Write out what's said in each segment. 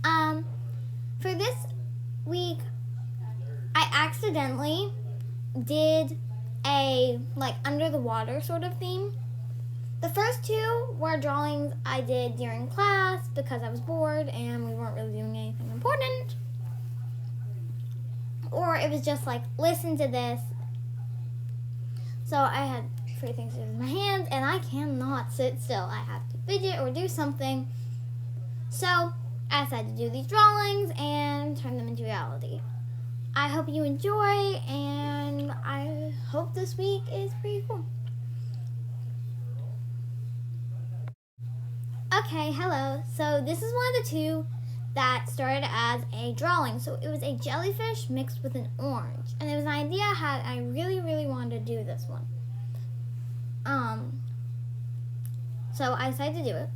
For this week, I accidentally did a under the water sort of theme. The first two were drawings I did during class because I was bored and we weren't really doing anything important. Or it was just listen to this. So I had three things to do with my hands and I cannot sit still. I have to fidget or do something. So I decided to do these drawings and turn them into reality. I hope you enjoy and I hope this week is pretty cool. Okay, hello. So this is one of the two that started as a drawing. So it was a jellyfish mixed with an orange. And it was an idea I had. I really, really wanted to do this one. So I decided to do it.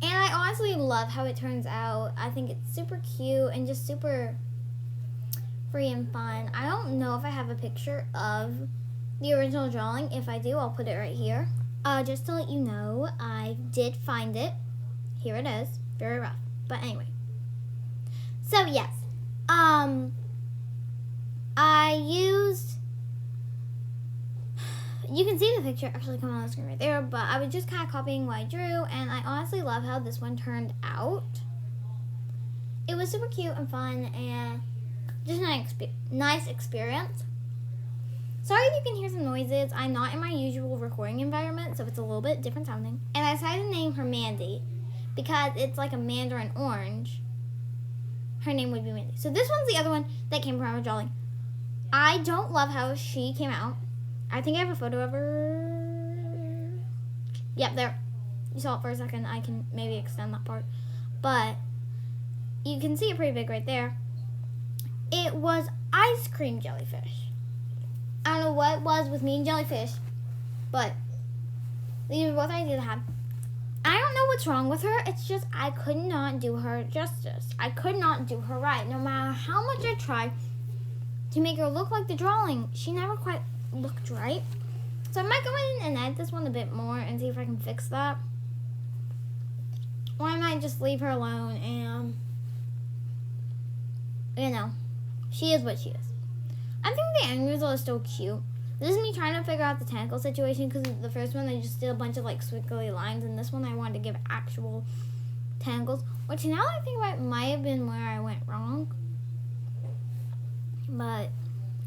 And I honestly love how it turns out. I think it's super cute and just super free and fun. I don't know if I have a picture of the original drawing. If I do, I'll put it right here. Just to let you know, I did find it. Here it is. Very rough. But anyway. So, yes. I used... You can see the picture actually coming on the screen right there, but I was just kind of copying what I drew, and I honestly love how this one turned out. It was super cute and fun, and just a nice experience. Sorry if you can hear some noises. I'm not in my usual recording environment, so it's a little bit different sounding. And I decided to name her Mandy because it's like a mandarin orange. Her name would be Mandy. So this one's the other one that came from a drawing. I don't love how she came out. I think I have a photo of her. Yep, there. You saw it for a second. I can maybe extend that part. But you can see it pretty big right there. It was ice cream jellyfish. I don't know what it was with me and jellyfish, but these are both ideas I had. I don't know what's wrong with her. It's just I could not do her justice. I could not do her right. No matter how much I tried to make her look like the drawing, she never quite looked right. So I might go in and edit this one a bit more and see if I can fix that. Or I might just leave her alone and, she is what she is. I think the end result is still cute. This is me trying to figure out the tentacle situation because the first one I just did a bunch of squiggly lines, and this one I wanted to give actual tentacles, which now that I think about it might have been where I went wrong. But,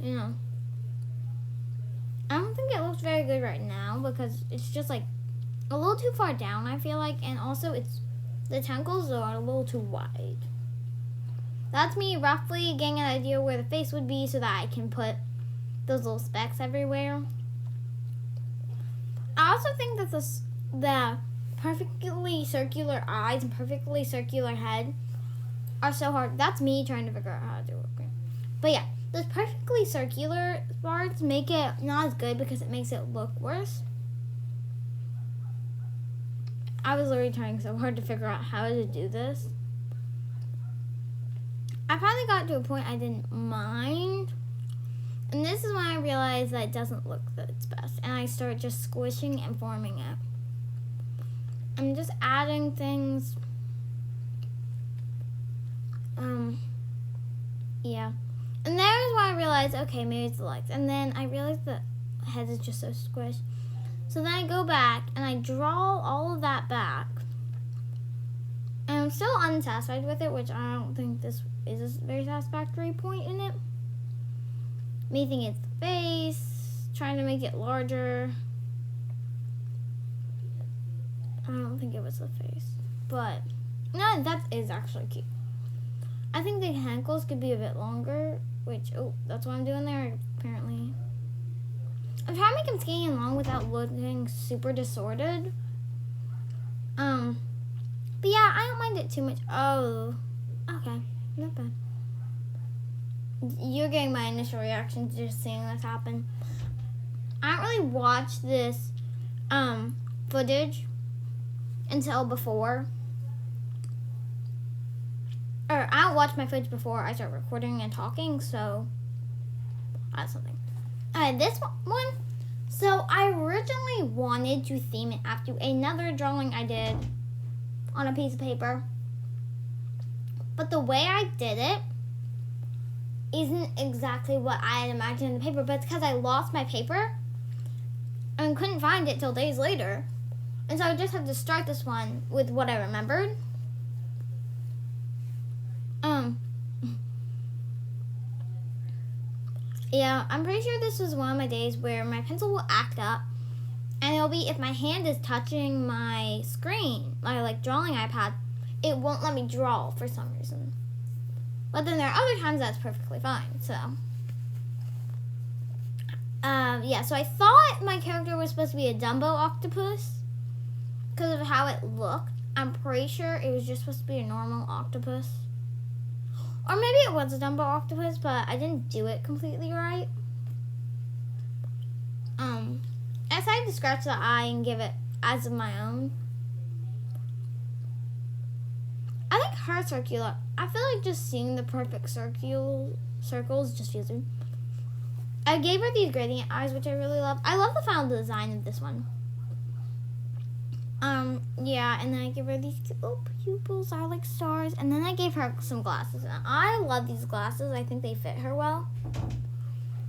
I don't think it looks very good right now because it's just a little too far down, I feel like, and also the tentacles are a little too wide. That's me roughly getting an idea where the face would be so that I can put those little specks everywhere. I also think that the perfectly circular eyes and perfectly circular head are so hard. That's me trying to figure out how to do it. But yeah, those perfectly circular parts make it not as good because it makes it look worse. I was literally trying so hard to figure out how to do this. I finally got to a point I didn't mind. And this is when I realized that it doesn't look its best. And I start just squishing and forming it. I'm just adding things. Yeah. And there's why I realized, okay, maybe it's the legs. And then I realized the head is just so squished. So then I go back and I draw all of that back. And I'm still unsatisfied with it, which I don't think this is a very satisfactory point in it. Me thinking it's the face, trying to make it larger. I don't think it was the face, but no, that is actually cute. I think the ankles could be a bit longer, which, that's what I'm doing there, apparently. I'm trying to make him skinny and long without looking super disordered. But yeah, I don't mind it too much. Oh, okay, not bad. You're getting my initial reaction to just seeing this happen. I don't really watch this footage until before. Or I don't watch my footage before I start recording and talking, so that's something. This one, so I originally wanted to theme it after another drawing I did on a piece of paper. But the way I did it isn't exactly what I had imagined in the paper, but it's because I lost my paper and couldn't find it till days later. And so I just had to start this one with what I remembered. Yeah, I'm pretty sure this was one of my days where my pencil will act up, and it'll be if my hand is touching my screen, my like drawing iPad, it won't let me draw for some reason. But then there are other times that's perfectly fine. So, yeah. So I thought my character was supposed to be a Dumbo octopus because of how it looked. I'm pretty sure it was just supposed to be a normal octopus. Or maybe it was a Dumbo octopus, but I didn't do it completely right. I decided to scratch the eye and give it eyes of my own. I like her circular. I feel like just seeing the perfect circles just feels good. I gave her these gradient eyes, which I really love. I love the final design of this one. Yeah, and then I gave her these cute little pupils are like stars, and then I gave her some glasses. And I love these glasses. I think they fit her well.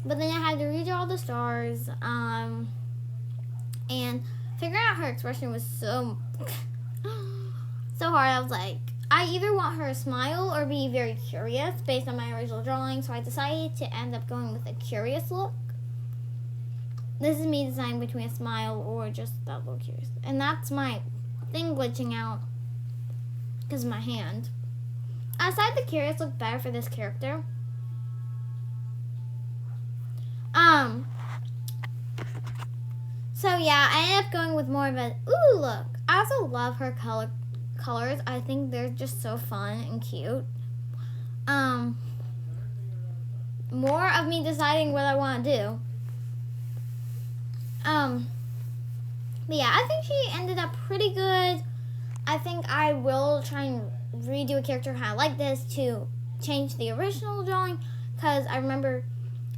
But then I had to redraw the stars, and figuring out her expression was so hard. I was like, I either want her to smile or be very curious based on my original drawing, so I decided to end up going with a curious look. This is me deciding between a smile or just that little curious. And that's my thing glitching out because of my hand. I decided the curious looked better for this character. So yeah, I ended up going with more of a, ooh, look. I also love her colors. I think they're just so fun and cute. More of me deciding what I want to do. But yeah, I think she ended up pretty good. I think I will try and redo a character kind of like this to change the original drawing, because I remember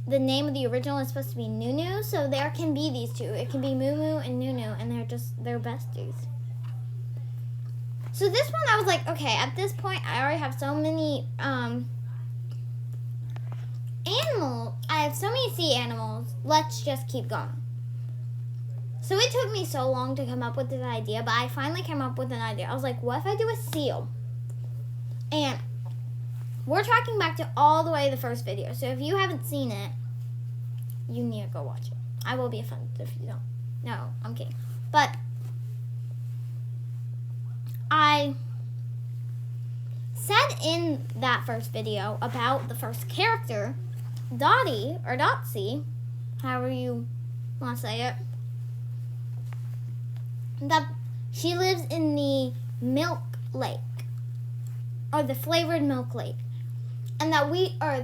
the name of the original is supposed to be Nunu, so there can be these two. It can be Moo Moo and Nunu, and they're besties. So this one, I was like, okay, at this point, I already have so many animals. I have so many sea animals. Let's just keep going. So it took me so long to come up with this idea, but I finally came up with an idea. I was like, what if I do a seal? And we're tracking back to all the way to the first video. So if you haven't seen it, you need to go watch it. I will be offended if you don't. No, I'm kidding. But I said in that first video about the first character, Dottie, or Dotsy, however you want to say it, that she lives in the milk lake, or the flavored milk lake, and that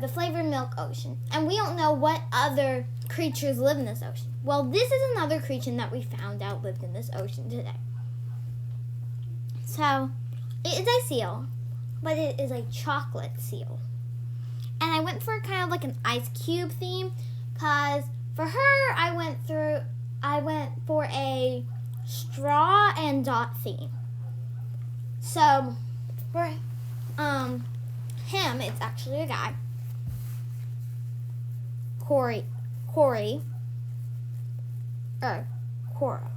the flavored milk ocean, and we don't know what other creatures live in this ocean. Well, this is another creature that we found out lived in this ocean today. So, it is a seal, but it is a chocolate seal. And I went for kind of like an ice cube theme, because for her, I went for a straw and dot theme. So, for him, it's actually a guy. Corey, or Cora.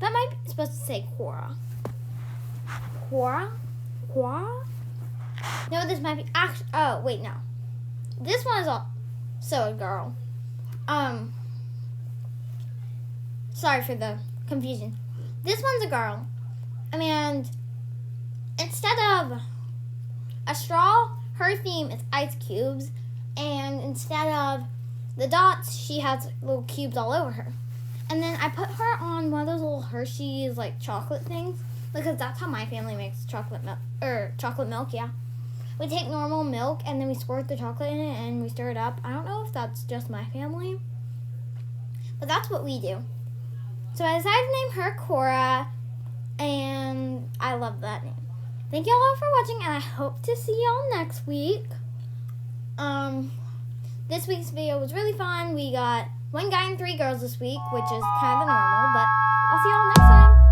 That might be supposed to say Cora. Cora? No, this might be actually. Oh, wait, no. This one is also a girl. Sorry for the confusion. This one's a girl. And instead of a straw, her theme is ice cubes. And instead of the dots, she has little cubes all over her. And then I put her on one of those little Hershey's like chocolate things, because that's how my family makes chocolate milk, yeah. We take normal milk and then we squirt the chocolate in it and we stir it up. I don't know if that's just my family, but that's what we do. So I decided to name her Cora, and I love that name. Thank y'all all for watching, and I hope to see y'all next week. This week's video was really fun. We got 1 guy and 3 girls this week, which is kind of normal, but I'll see y'all next time.